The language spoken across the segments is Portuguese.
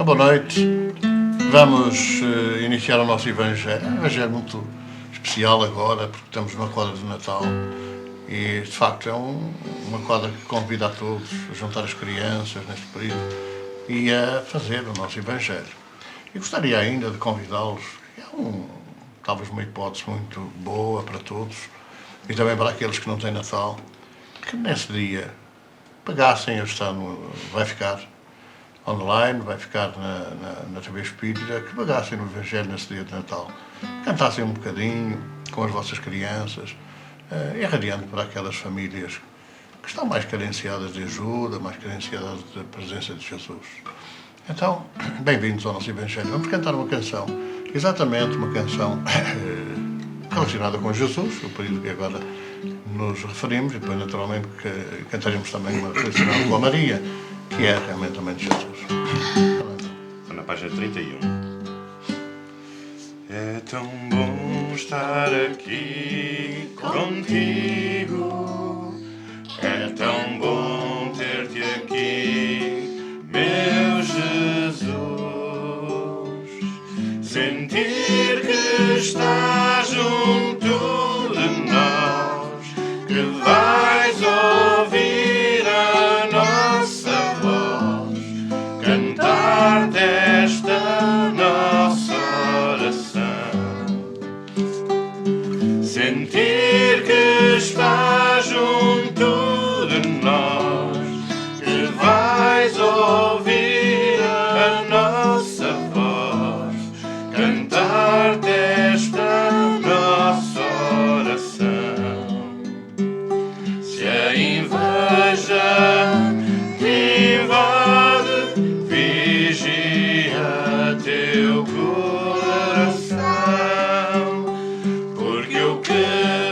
boa noite. Vamos iniciar o nosso Evangelho. É um Evangelho muito especial agora, porque estamos numa quadra de Natal e, de facto, é uma quadra que convida a todos a juntar as crianças neste período e a fazer o nosso Evangelho. E gostaria ainda de convidá-los, talvez uma hipótese muito boa para todos e também para aqueles que não têm Natal, que nesse dia pegassem, vai ficar online, vai ficar na TV Espírita, que pegassem no Evangelho nesse dia de Natal, cantassem um bocadinho com as vossas crianças, irradiando para aquelas famílias que estão mais carenciadas de ajuda, mais carenciadas da presença de Jesus. Então, bem-vindos ao nosso Evangelho. Vamos cantar uma canção, exatamente uma canção relacionada com Jesus, o período que agora nos referimos, e depois, naturalmente, que cantaremos também uma relacionada com a Maria, que é realmente a mãe de Jesus. Estou na página 31. É tão bom estar aqui contigo, é tão bom ter-te aqui, meu Jesus. Sentir que estás junto de nós, que vais ouvir a nossa voz, cantar desta nossa oração. Sentir que estás junto de nós, que vais ouvir a nossa voz, cantar desta nossa oração. Se a inveja te invade, vigia teu coração, porque o que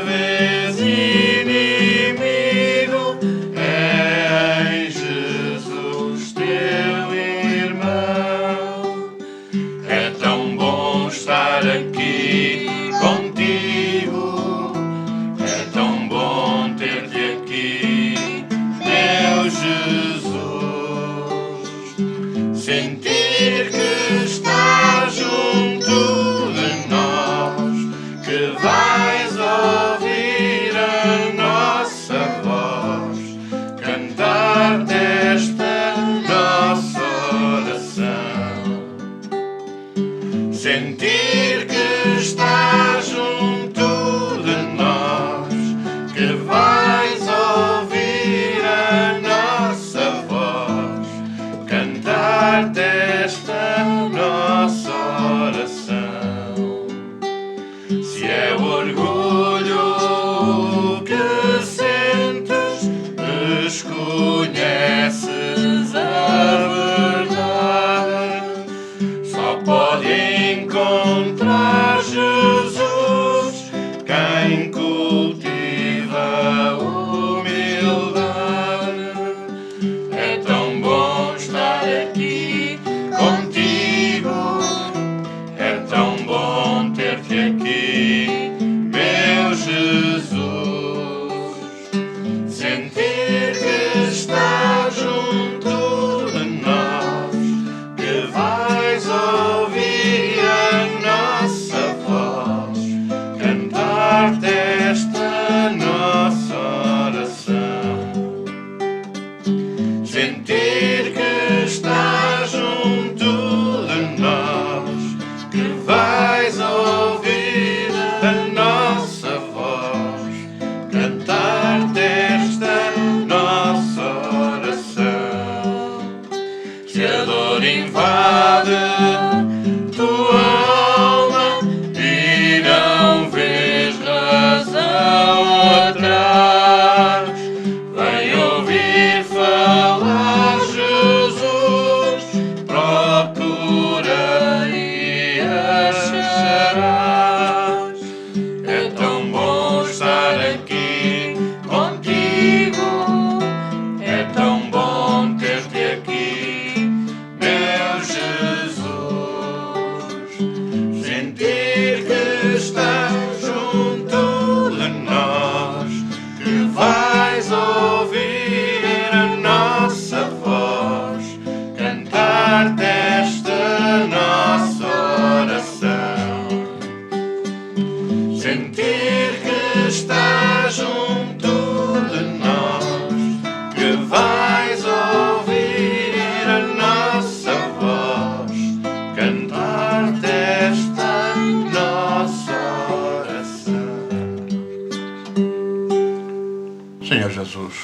Senhor Jesus,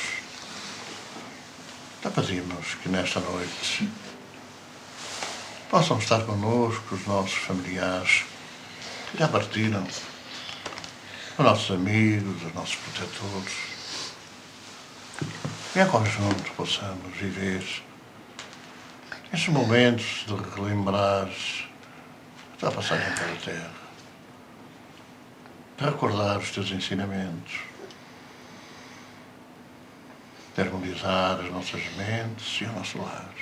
pedimos que nesta noite possam estar connosco os nossos familiares que já partiram, os nossos amigos, os nossos protetores, e em conjunto possamos viver estes momentos de relembrar a tua passagem pela terra, de recordar os teus ensinamentos, de harmonizar as nossas mentes e o nosso lar.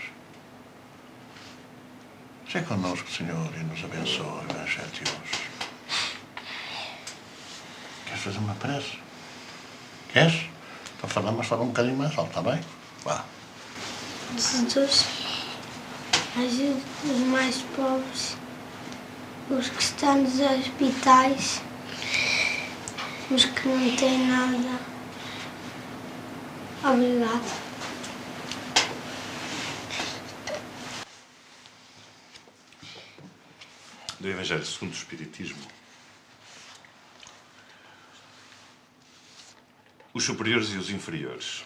Seja connosco, Senhor, e nos abençoe o Evangelho de hoje. Queres fazer uma prece? Queres? Então fala, mas fala um bocadinho mais alto, está bem? Vá. Jesus, ajude os mais pobres, os que estão nos hospitais, os que não têm nada. Obrigado. Do Evangelho segundo o Espiritismo. Os superiores e os inferiores.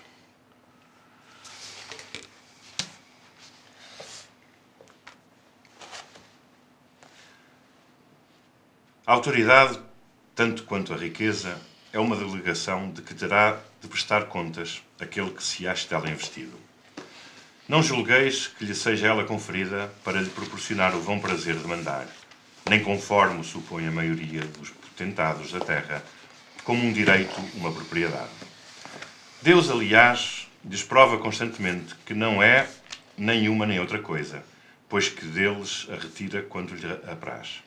A autoridade, tanto quanto a riqueza, é uma delegação de que terá de prestar contas aquele que se ache dela investido. Não julgueis que lhe seja ela conferida para lhe proporcionar o vão prazer de mandar, nem conforme o supõe a maioria dos potentados da terra, como um direito, uma propriedade. Deus, aliás, lhes prova constantemente que não é nem uma nem outra coisa, pois que deles a retira quando lhe apraz.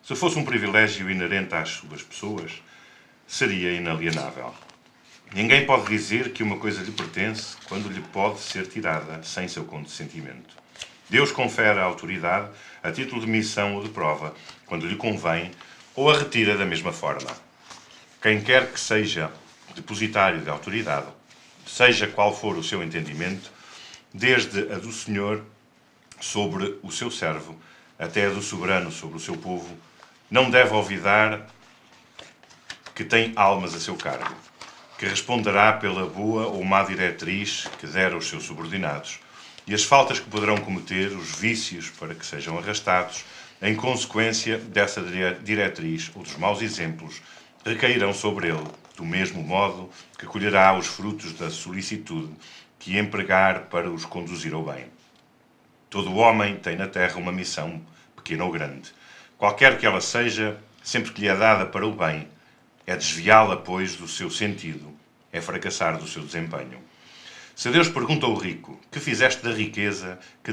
Se fosse um privilégio inerente às suas pessoas, seria inalienável. Ninguém pode dizer que uma coisa lhe pertence quando lhe pode ser tirada sem seu consentimento. Deus confere a autoridade a título de missão ou de prova, quando lhe convém, ou a retira da mesma forma. Quem quer que seja depositário de autoridade, seja qual for o seu entendimento, desde a do Senhor sobre o seu servo, até a do soberano sobre o seu povo, não deve olvidar que tem almas a seu cargo, que responderá pela boa ou má diretriz que der aos seus subordinados, e as faltas que poderão cometer, os vícios para que sejam arrastados, em consequência dessa diretriz ou dos maus exemplos, recairão sobre ele, do mesmo modo que colherá os frutos da solicitude que empregar para os conduzir ao bem. Todo homem tem na terra uma missão, pequena ou grande. Qualquer que ela seja, sempre que lhe é dada para o bem, é desviá-la, pois, do seu sentido, é fracassar do seu desempenho. Se Deus pergunta ao rico, que fizeste da riqueza que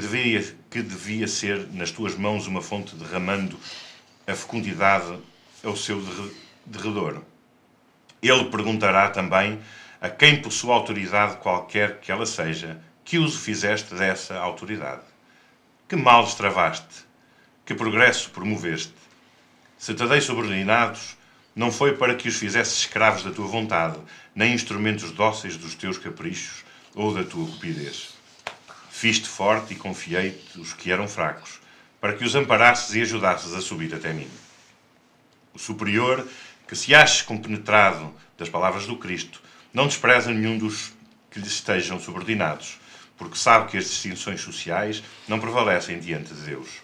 devia ser nas tuas mãos uma fonte derramando a fecundidade ao seu derredor? Ele perguntará também a quem possui autoridade qualquer que ela seja, que uso fizeste dessa autoridade? Que mal destravaste? Que progresso promoveste? Se te dei subordinados, não foi para que os fizesses escravos da tua vontade, nem instrumentos dóceis dos teus caprichos ou da tua cupidez. Fiz-te forte e confiei-te os que eram fracos, para que os amparasses e ajudasses a subir até mim. O superior, que se ache compenetrado das palavras do Cristo, não despreza nenhum dos que lhe estejam subordinados, porque sabe que as distinções sociais não prevalecem diante de Deus.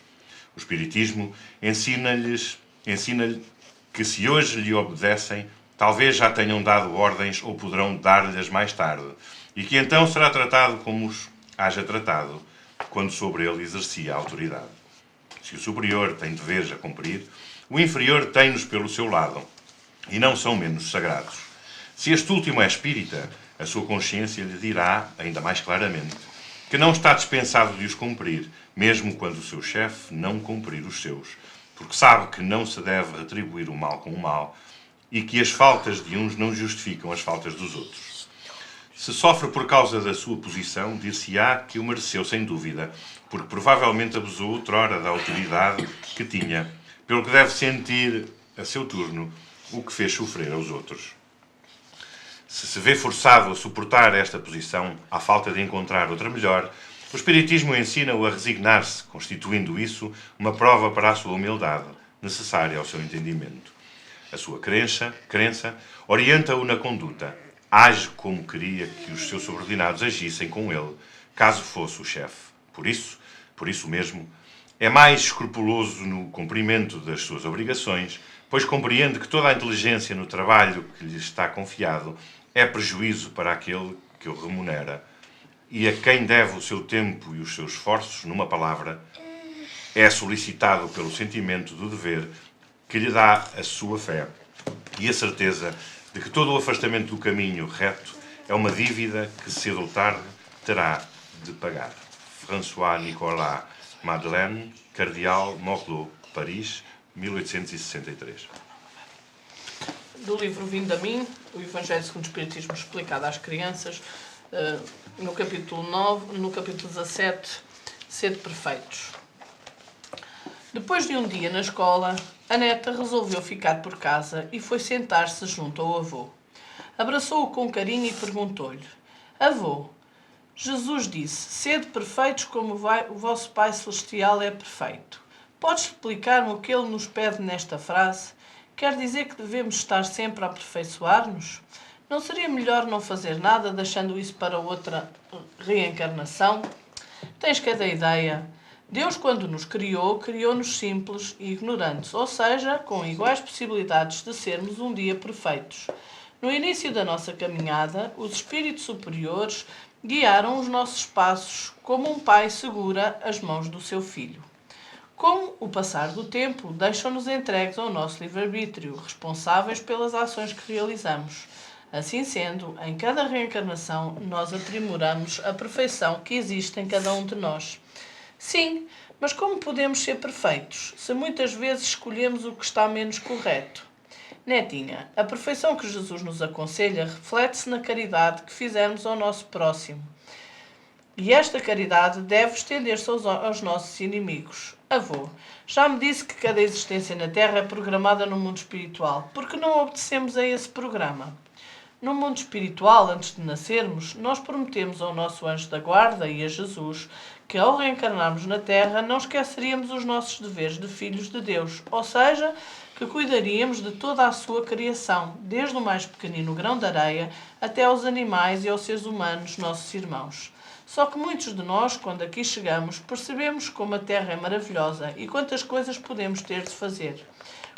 O Espiritismo ensina-lhe que se hoje lhe obedecem, talvez já tenham dado ordens ou poderão dar-lhes mais tarde, e que então será tratado como os haja tratado, quando sobre ele exercia a autoridade. Se o superior tem deveres a cumprir, o inferior tem-nos pelo seu lado, e não são menos sagrados. Se este último é espírita, a sua consciência lhe dirá, ainda mais claramente, que não está dispensado de os cumprir, mesmo quando o seu chefe não cumprir os seus, porque sabe que não se deve retribuir o mal com o mal e que as faltas de uns não justificam as faltas dos outros. Se sofre por causa da sua posição, dir-se-á que o mereceu sem dúvida, porque provavelmente abusou outrora da autoridade que tinha, pelo que deve sentir, a seu turno, o que fez sofrer aos outros. Se se vê forçado a suportar esta posição, à falta de encontrar outra melhor, o Espiritismo ensina-o a resignar-se, constituindo isso uma prova para a sua humildade, necessária ao seu entendimento. A sua crença orienta-o na conduta, age como queria que os seus subordinados agissem com ele, caso fosse o chefe. Por isso mesmo, é mais escrupuloso no cumprimento das suas obrigações, pois compreende que toda a inteligência no trabalho que lhe está confiado é prejuízo para aquele que o remunera, e a quem deve o seu tempo e os seus esforços, numa palavra, é solicitado pelo sentimento do dever que lhe dá a sua fé e a certeza de que todo o afastamento do caminho reto é uma dívida que cedo ou tarde terá de pagar. François-Nicolas Madeleine, Cardeal Morlot, Paris, 1863. Do livro Vindo a Mim, o Evangelho segundo o Espiritismo explicado às crianças, no capítulo 9, no capítulo 17, Sede Perfeitos. Depois de um dia na escola, a neta resolveu ficar por casa e foi sentar-se junto ao avô. Abraçou-o com carinho e perguntou-lhe: Avô, Jesus disse, sede perfeitos como o vosso Pai Celestial é perfeito. Podes explicar-me o que ele nos pede nesta frase? Quer dizer que devemos estar sempre a aperfeiçoar-nos? Não seria melhor não fazer nada, deixando isso para outra reencarnação? Tens cada ideia. Deus, quando nos criou, criou-nos simples e ignorantes, ou seja, com iguais possibilidades de sermos um dia perfeitos. No início da nossa caminhada, os espíritos superiores guiaram os nossos passos como um pai segura as mãos do seu filho. Com o passar do tempo, deixam-nos entregues ao nosso livre-arbítrio, responsáveis pelas ações que realizamos. Assim sendo, em cada reencarnação, nós aprimoramos a perfeição que existe em cada um de nós. Sim, mas como podemos ser perfeitos, se muitas vezes escolhemos o que está menos correto? Netinha, a perfeição que Jesus nos aconselha reflete-se na caridade que fizermos ao nosso próximo. E esta caridade deve estender-se aos nossos inimigos. Avô, já me disse que cada existência na Terra é programada no mundo espiritual. Por que não obedecemos a esse programa? No mundo espiritual, antes de nascermos, nós prometemos ao nosso anjo da guarda e a Jesus que, ao reencarnarmos na Terra, não esqueceríamos os nossos deveres de filhos de Deus, ou seja, que cuidaríamos de toda a sua criação, desde o mais pequenino grão de areia até aos animais e aos seres humanos, nossos irmãos. Só que muitos de nós, quando aqui chegamos, percebemos como a Terra é maravilhosa e quantas coisas podemos ter de fazer.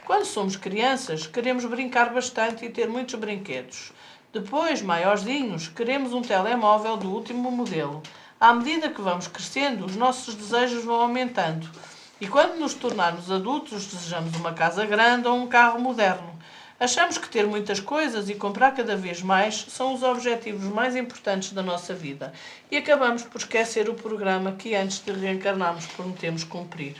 Quando somos crianças, queremos brincar bastante e ter muitos brinquedos. Depois, maiorzinhos, queremos um telemóvel do último modelo. À medida que vamos crescendo, os nossos desejos vão aumentando. E quando nos tornarmos adultos, desejamos uma casa grande ou um carro moderno. Achamos que ter muitas coisas e comprar cada vez mais são os objetivos mais importantes da nossa vida. E acabamos por esquecer o programa que antes de reencarnarmos prometemos cumprir.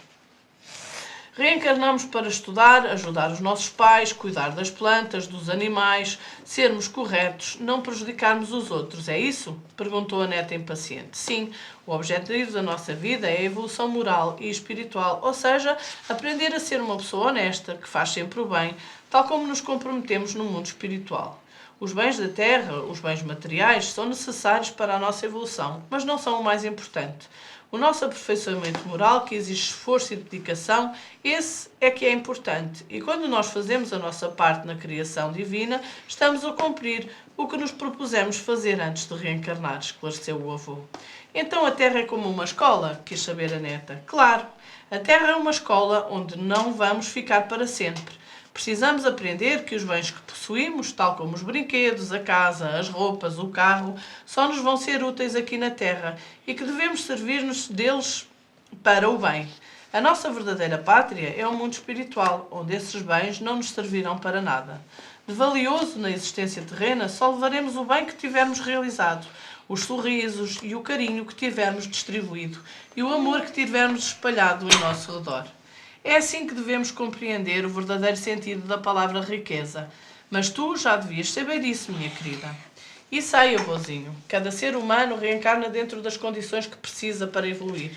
Reencarnamos para estudar, ajudar os nossos pais, cuidar das plantas, dos animais, sermos corretos, não prejudicarmos os outros. É isso? Perguntou a neta impaciente. Sim, o objetivo da nossa vida é a evolução moral e espiritual, ou seja, aprender a ser uma pessoa honesta, que faz sempre o bem, tal como nos comprometemos no mundo espiritual. Os bens da terra, os bens materiais, são necessários para a nossa evolução, mas não são o mais importante. O nosso aperfeiçoamento moral, que exige esforço e dedicação, esse é que é importante. E quando nós fazemos a nossa parte na criação divina, estamos a cumprir o que nos propusemos fazer antes de reencarnar, esclareceu o avô. Então a Terra é como uma escola? Quis saber a neta. Claro, a Terra é uma escola onde não vamos ficar para sempre. Precisamos aprender que os bens que possuímos, tal como os brinquedos, a casa, as roupas, o carro, só nos vão ser úteis aqui na Terra e que devemos servir-nos deles para o bem. A nossa verdadeira pátria é o mundo espiritual, onde esses bens não nos servirão para nada. De valioso na existência terrena, só levaremos o bem que tivermos realizado, os sorrisos e o carinho que tivermos distribuído e o amor que tivermos espalhado em nosso redor. É assim que devemos compreender o verdadeiro sentido da palavra riqueza. Mas tu já devias saber isso, minha querida. E sei, avôzinho, cada ser humano reencarna dentro das condições que precisa para evoluir.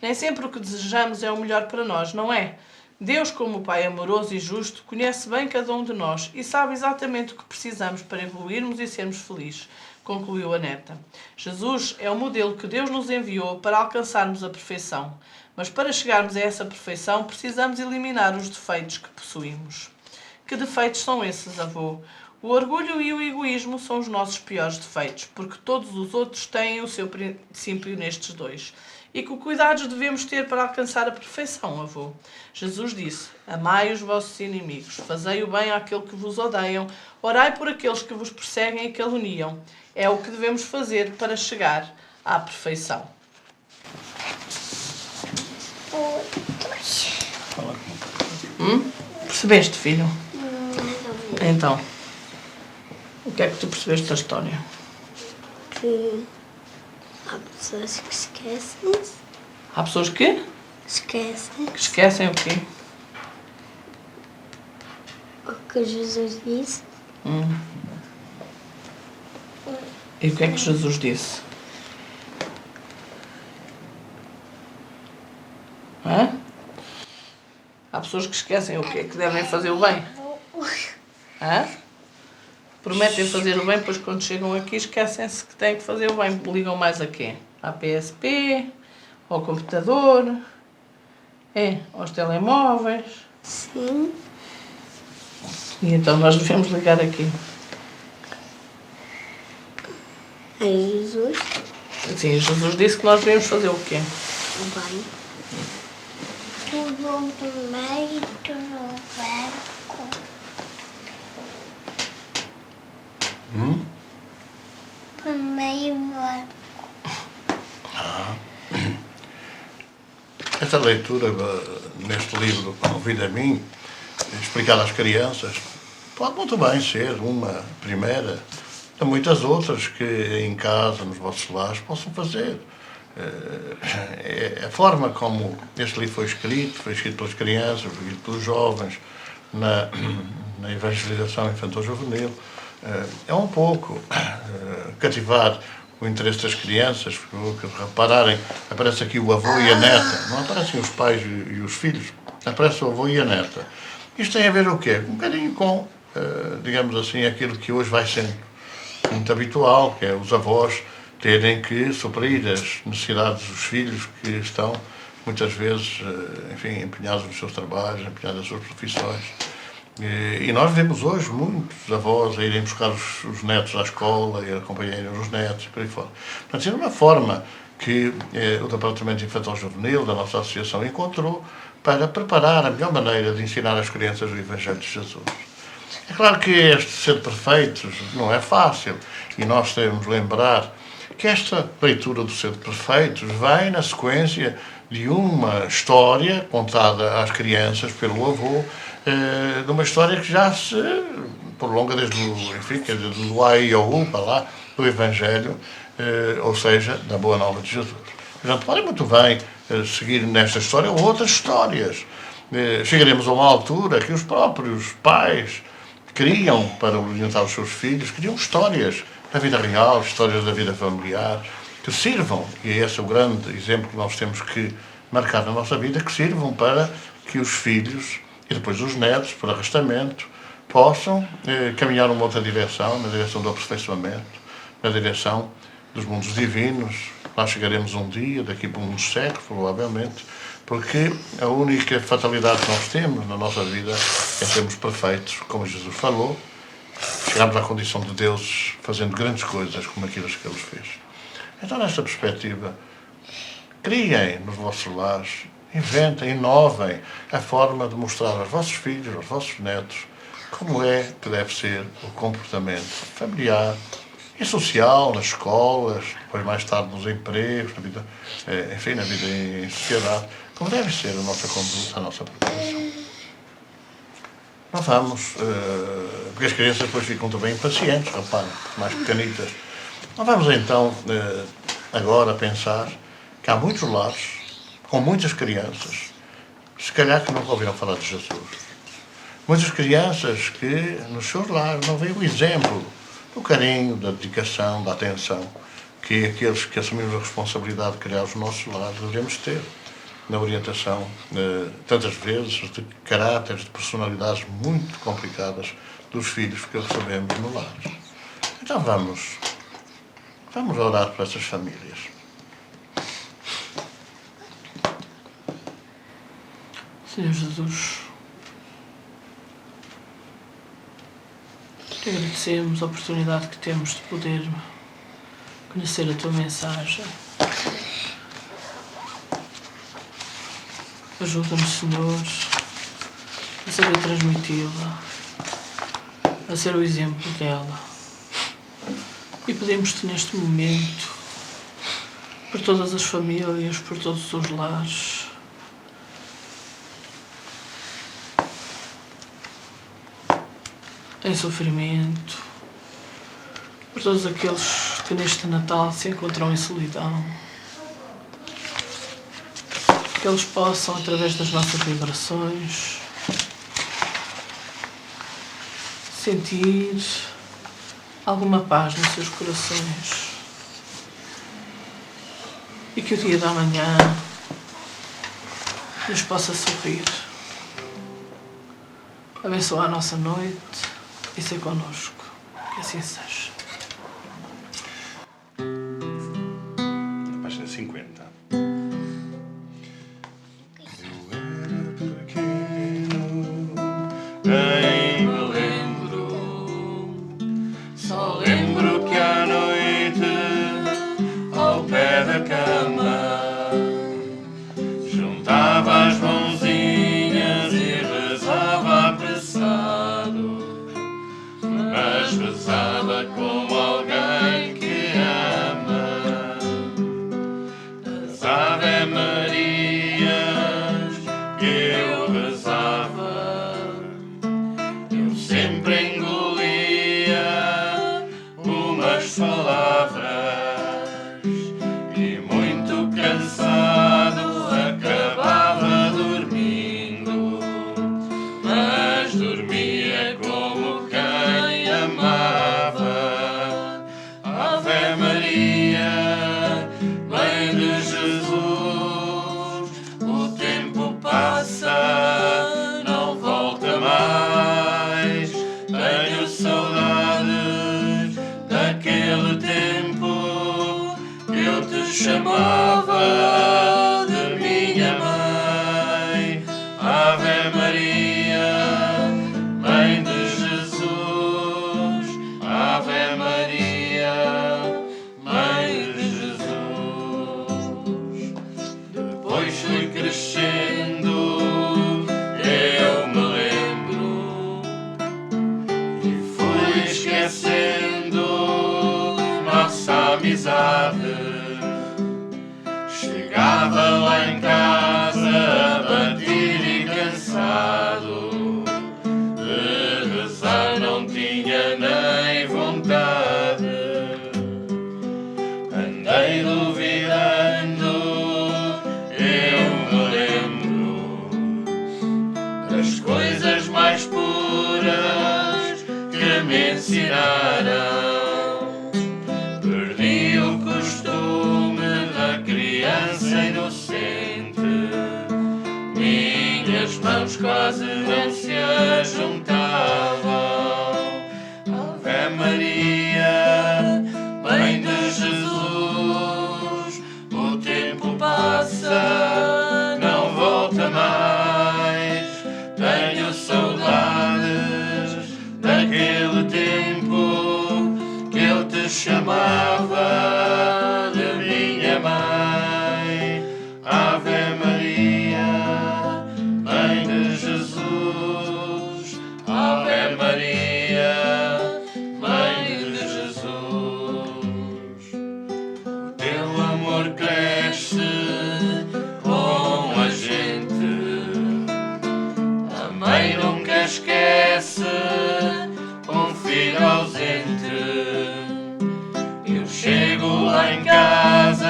Nem sempre o que desejamos é o melhor para nós, não é? Deus, como Pai amoroso e justo, conhece bem cada um de nós e sabe exatamente o que precisamos para evoluirmos e sermos felizes, concluiu a neta. Jesus é o modelo que Deus nos enviou para alcançarmos a perfeição. Mas para chegarmos a essa perfeição, precisamos eliminar os defeitos que possuímos. Que defeitos são esses, avô? O orgulho e o egoísmo são os nossos piores defeitos, porque todos os outros têm o seu princípio nestes dois. E que cuidados devemos ter para alcançar a perfeição, avô? Jesus disse: amai os vossos inimigos, fazei o bem àquele que vos odeiam, orai por aqueles que vos perseguem e caluniam. É o que devemos fazer para chegar à perfeição. Percebeste, filho? Então, o que é que tu percebeste da história? Que há pessoas que esquecem-se. Há pessoas que Esquecem esquecem o quê? o que Jesus disse. E o que é que Jesus disse? Hã? Há pessoas que esquecem o quê? Que devem fazer o bem. Hã? Prometem fazer o bem, depois quando chegam aqui esquecem-se que têm que fazer o bem. Ligam mais a quê? À PSP, ao computador, aos telemóveis. Sim. E então nós devemos ligar aqui. A Jesus. Sim, Jesus disse que nós devemos fazer o quê? O bem. Tudo primeiro no verbo. Primeiro verbo. Esta leitura neste livro, Convida a mim, explicada às crianças, pode muito bem ser uma primeira de muitas outras que em casa, nos vossos lares, possam fazer. A forma como este livro foi escrito pelas crianças, foi escrito pelos jovens, na evangelização infantil-juvenil, é um pouco cativar o interesse das crianças, porque repararem, aparece aqui o avô e a neta, não aparecem os pais e os filhos, aparece o avô e a neta. Isto tem a ver o quê? Um bocadinho com, digamos assim, aquilo que hoje vai sendo muito habitual, que é os avós terem que suprir as necessidades dos filhos que estão, muitas vezes, enfim, empenhados nos seus trabalhos, empenhados nas suas profissões. E nós vemos hoje muitos avós a irem buscar os netos à escola e acompanharem os netos e por aí fora. Portanto, é uma forma que o Departamento Infantil-Juvenil da nossa associação encontrou para preparar a melhor maneira de ensinar às crianças o Evangelho de Jesus. É claro que este ser perfeitos não é fácil e nós devemos lembrar que esta leitura do ser perfeitos vem na sequência de uma história contada às crianças pelo avô, de uma história que já se prolonga desde o A e o U para lá, do Evangelho, ou seja, da Boa Nova de Jesus. Portanto, podem muito bem seguir nesta história ou outras histórias. Chegaremos a uma altura que os próprios pais criam, para orientar os seus filhos, criam histórias da vida real, histórias da vida familiar, que sirvam, e esse é o grande exemplo que nós temos que marcar na nossa vida, que sirvam para que os filhos e depois os netos, por arrastamento, possam caminhar numa outra direção, na direção do aperfeiçoamento, na direção dos mundos divinos. Lá chegaremos um dia, daqui por uns séculos, provavelmente, porque a única fatalidade que nós temos na nossa vida é sermos perfeitos, como Jesus falou, chegarmos à condição de Deus fazendo grandes coisas como aquelas que Ele fez. Então, nesta perspectiva, criem nos vossos lares, inventem, inovem a forma de mostrar aos vossos filhos, aos vossos netos, como é que deve ser o comportamento familiar e social, nas escolas, depois mais tarde nos empregos, na vida, enfim, na vida em sociedade, como deve ser a nossa conduta, a nossa preparação. Não vamos, porque as crianças depois ficam também impacientes, reparem, mais pequenitas. Não vamos então agora pensar que há muitos lares, com muitas crianças, se calhar que nunca ouviram falar de Jesus. Muitas crianças que nos seus lares não veem o exemplo do carinho, da dedicação, da atenção que aqueles que assumimos a responsabilidade de criar os nossos lares devemos ter na orientação, tantas vezes, de caráteres, de personalidades muito complicadas dos filhos que recebemos no lar. Então vamos orar por essas famílias. Senhor Jesus, Agradecemos a oportunidade que temos de poder conhecer a tua mensagem. Ajuda-nos, Senhor, a saber transmiti-la, a ser o exemplo dela. E pedimos-te neste momento, por todas as famílias, por todos os lares, em sofrimento, por todos aqueles que neste Natal se encontram em solidão, que eles possam, através das nossas vibrações, sentir alguma paz nos seus corações e que o dia da manhã nos possa sorrir. Abençoa a nossa noite e ser connosco. Que assim seja. Na página 50. Eu era pequeno, nem me lembro. Só lembro que à noite, ao pé da cama, juntava as mãozinhas e rezava apressado. Mas rezava como alguém que ama. As Ave Marias que eu rezava, eu sempre engolia umas palavras e muito cansado acabava dormindo, mas dormia como quem amava. Ave Maria, Mãe de Jesus, o tempo passa, não volta mais. Tenho saudades daquele tempo que eu te chamava de minha mãe. Ave Maria, Mãe de Jesus, Ave Maria, Mãe de Jesus. Depois fui crescendo, eu me lembro, e fui esquecendo nossa amizade. Chegava lá em casa abatido e cansado, de rezar não tinha nem vontade. Andei duvidando, eu me lembro, das coisas mais puras que me ensinaram. Perdi o costume da criança inocente, minhas mãos quase não se ajuntavam. Ave Maria, Mãe de Jesus, o tempo passa, não volta mais. Tenho saudades daquele tempo que eu te chamava de minha mãe. Ave Maria, Mãe de Jesus, Ave Maria, Mãe de Jesus. O teu amor cresce com a gente, a mãe nunca esquece um filho ausente. Eu chego lá em casa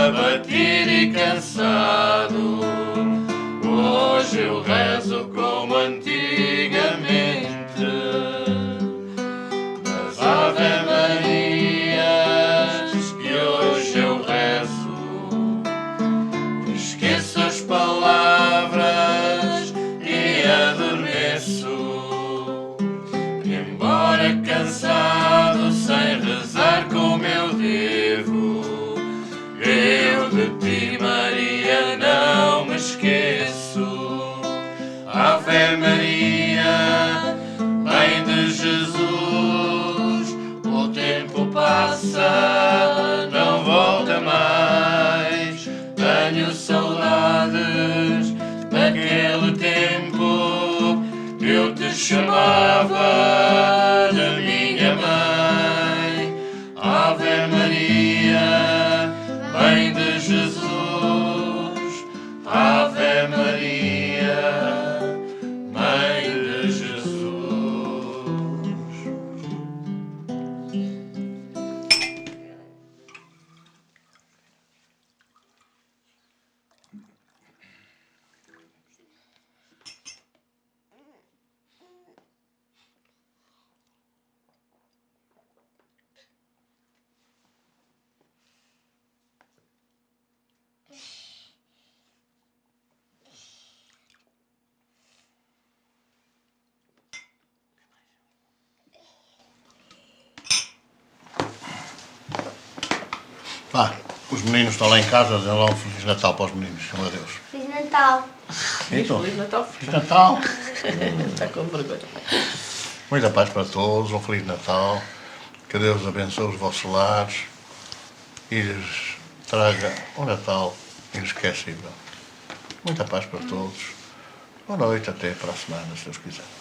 abatido e cansado, hoje eu rezo como antigamente. Das Ave Marias que hoje eu rezo, esqueço as palavras e adormeço. Embora cansado, sem rezar como eu devo, eu de ti, Maria, tempo passa, não volta mais. Tenho saudades daquele tempo que eu te chamava de minha mãe. Ave Maria, Mãe de Jesus. Ave Maria, Mãe de Jesus. Vá, os meninos estão lá em casa, dão lá um Feliz Natal para os meninos, meu Deus. Feliz Natal. Então, Feliz Natal. Feliz Natal. Está com vergonha. Muita paz para todos, um Feliz Natal. Que Deus abençoe os vossos lares e lhes traga um Natal inesquecível. Muita paz para todos. Boa noite, até para a semana, se Deus quiser.